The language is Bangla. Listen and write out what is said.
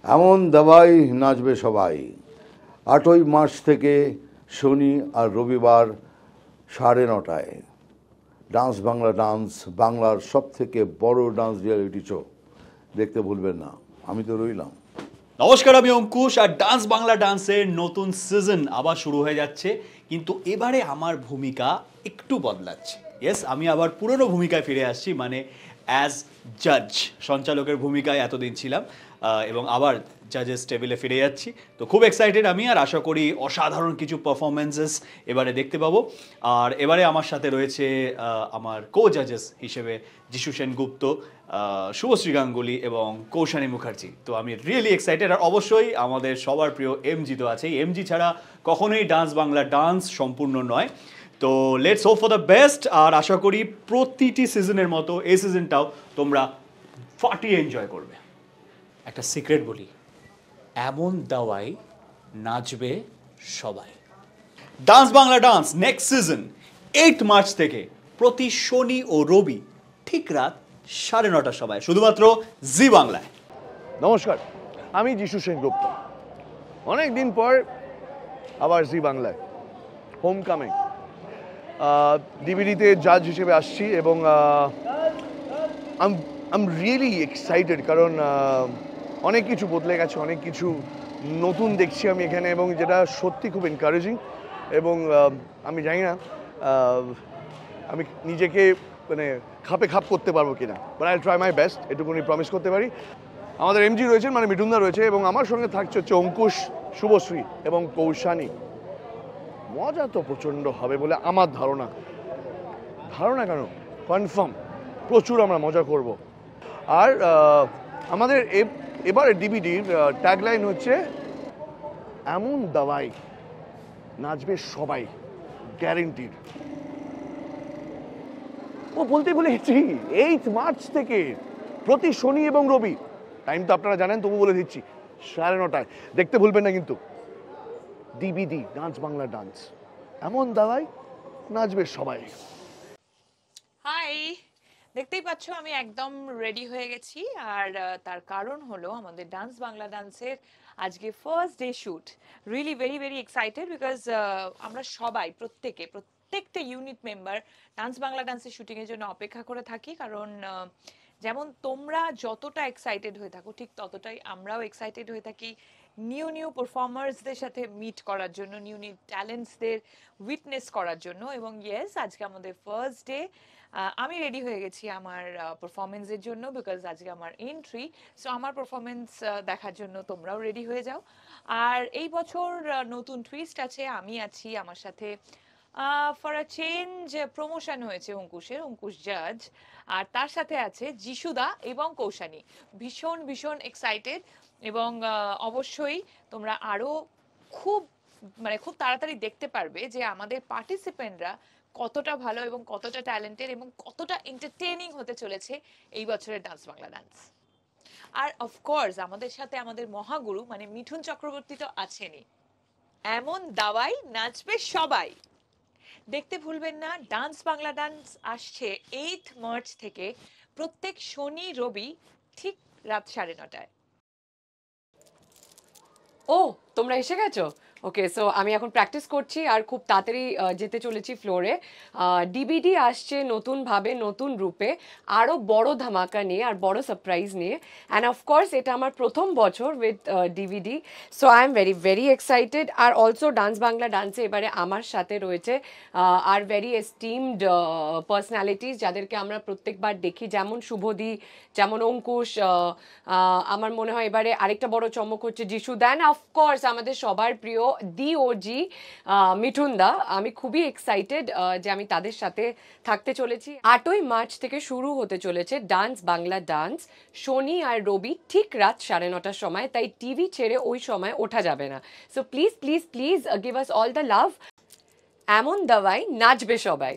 এমন দাবাই নাচবে সবাই। 8ই মার্চ থেকে শনি আর রবিবার 9:30টায় ডান্স বাংলা ডান্স, বাংলার সবথেকে বড় ডান্স রিয়েলিটি শো দেখতে ভুলবেন না। আমি তো রইলাম। নমস্কার, আমি অঙ্কুশ। আর ডান্স বাংলা ডান্সের নতুন সিজন আবার শুরু হয়ে যাচ্ছে, কিন্তু এবারে আমার ভূমিকা একটু বদলাচ্ছে। ইয়েস, আমি আবার পুরনো ভূমিকায় ফিরে আসছি, মানে অ্যাজ জাজ, সঞ্চালকের ভূমিকায় এতদিন ছিলাম এবং আবার জাজেস টেবিলে ফিরে যাচ্ছি। তো খুব এক্সাইটেড আমি, আর আশা করি অসাধারণ কিছু পারফরমেন্সেস এবারে দেখতে পাবো। আর এবারে আমার সাথে রয়েছে আমার কো জাজেস হিসেবে যিশু সেনগুপ্ত, শুভশ্রী গাঙ্গুলি এবং কৌশানী মুখার্জি। তো আমি রিয়েলি এক্সাইটেড। আর অবশ্যই আমাদের সবার প্রিয় এমজি তো আছেই। এমজি ছাড়া কখনোই ডান্স বাংলা ডান্স সম্পূর্ণ নয়। তো let's hope for the best. আর আশা করি প্রতিটি সিজনের মতো এই সিজনটাও তোমরা ফাটিয়ে এনজয় করবে। একটা সিক্রেট বলি, এমন দাওয়াই নাচবে সবাই। Dance Bangla dance next season 8 March থেকে প্রতি শনি ও রবি ঠিক রাত 9:30টার সময় শুধুমাত্র জি বাংলায়। নমস্কার, আমি যিশু সেনগুপ্ত। অনেক দিন পর আবার জি বাংলায় হোম কামিং ডিভিডিতে জাজ হিসেবে আসছি এবং আই এম রিয়েলি এক্সাইটেড, কারণ অনেক কিছু বদলে গেছে, অনেক কিছু নতুন দেখছি আমি এখানে, এবং যেটা সত্যি খুব এনকারেজিং। এবং আমি জানি না আমি নিজেকে মানে খাপ করতে পারবো কিনা, but I try my best, এটুকুনি প্রমিস করতে পারি। আমাদের এমজি রয়েছেন, মানে মিঠুনদা রয়েছে, এবং আমার সঙ্গে থাকছে হচ্ছে অঙ্কুশ, শুভশ্রী এবং কৌশানী। মজা তো প্রচণ্ড হবে বলে আমার ধারণা কেন, কনফার্ম প্রচুর আমরা মজা করব। আর আমাদের এবারে ডিভিডির ট্যাগলাইন হচ্ছে এমন দাওয়াই নাচবে সবাই, গ্যারেন্টিড। ও বলতে ভুলেছি, 8 মার্চ থেকে প্রতি শনি এবং রবি, টাইম তো আপনারা জানেন, তবু বলে দিচ্ছি, 9:30টায় দেখতে ভুলবেন না কিন্তু। ডিভিডি ডান্স বাংলা ডান্স, এমন দাওয়াই নাচবে সবাই। হাই, দেখতেই পাচ্ছ আমি একদম রেডি হয়ে গেছি। আর তার কারণ হলো আমাদের ডান্স বাংলা ডান্সের আজকে first day shoot. Really very very excited, because আমরা সবাই প্রত্যেকটা ইউনিট মেম্বার ডান্স বাংলা ডান্সের শুটিংয়ের জন্য অপেক্ষা করে থাকি। কারণ যেমন তোমরা যতটা এক্সাইটেড হয়ে থাকো, ঠিক ততটাই আমরাও এক্সাইটেড হয়ে থাকি নিউ পারফর্মার্সদের সাথে মিট করার জন্য, নিউ ট্যালেন্টসদের উইটনেস করার জন্য। এবং ইয়েস, আজকে আমাদের ফার্স্ট ডে। আমি রেডি হয়ে গেছি আমার পারফরমেন্সের জন্য, বিকজ আজকে আমার এন্ট্রি। সো আমার পারফরমেন্স দেখার জন্য তোমরাও রেডি হয়ে যাও। আর এই বছর নতুন টুইস্ট আছে, আমি আছি, আমার সাথে ফর আ চেঞ্জ প্রমোশন হয়েছে অঙ্কুশ জাজ, আর তার সাথে আছে যিশুদা এবং কৌশানী। ভীষণ এক্সাইটেড, এবং অবশ্যই তোমরা আরো খুব তাড়াতাড়ি দেখতে পারবে যে আমাদের পার্টিসিপেন্টরা কতটা ভালো এবং কতটা ট্যালেন্টেড এবং কতটা এন্টারটেইনিং হতে চলেছে এই বছরের ডান্স বাংলা ডান্স। আর অফকোর্স আমাদের সাথে আমাদের মহাগুরু মানে মিঠুন চক্রবর্তী তো আছেনই। এমন দাওয়াই নাচবে সবাই, দেখতে ভুলবেন না। ডান্স বাংলা ডান্স আসছে 8 মার্চ থেকে প্রত্যেক শনি রবি ঠিক রাত 9:30টায়। ও, তোমরা এসে গেছো? ওকে, সো আমি এখন প্র্যাকটিস করছি আর খুব তাড়াতাড়ি যেতে চলেছি ফ্লোরে। ডিভিডি আসছে নতুনভাবে, নতুন রূপে, আরও বড় ধামাকা নিয়ে আর বড় সারপ্রাইজ নিয়ে। অ্যান্ড অফকোর্স এটা আমার প্রথম বছর with DVD, so I am very excited. আর অলসো ডান্স বাংলা ডান্সে এবারে আমার সাথে রয়েছে আর ভেরি এস্টিমড পার্সোনালিটিস, যাদেরকে আমরা প্রত্যেকবার দেখি, যেমন শুভদি, যেমন অঙ্কুশ। আমার মনে হয় এবারে আরেকটা বড় চমক হচ্ছে যিশু দেন, অফকোর্স আমাদের সবার প্রিয় ডিওজি মিঠুনদা। আমি খুবই এক্সাইটেড যে আমি তাদের সাথে থাকতে চলেছি। 8ই মার্চ থেকে শুরু হতে চলেছে ডান্স বাংলা ডান্স, শনি আর রবি ঠিক রাত 9:30টার সময়, তাই টিভি ছেড়ে ওই সময় ওঠা যাবে না। So please give us all the লাভ। এমন দাওয়াই নাচবে সবাই।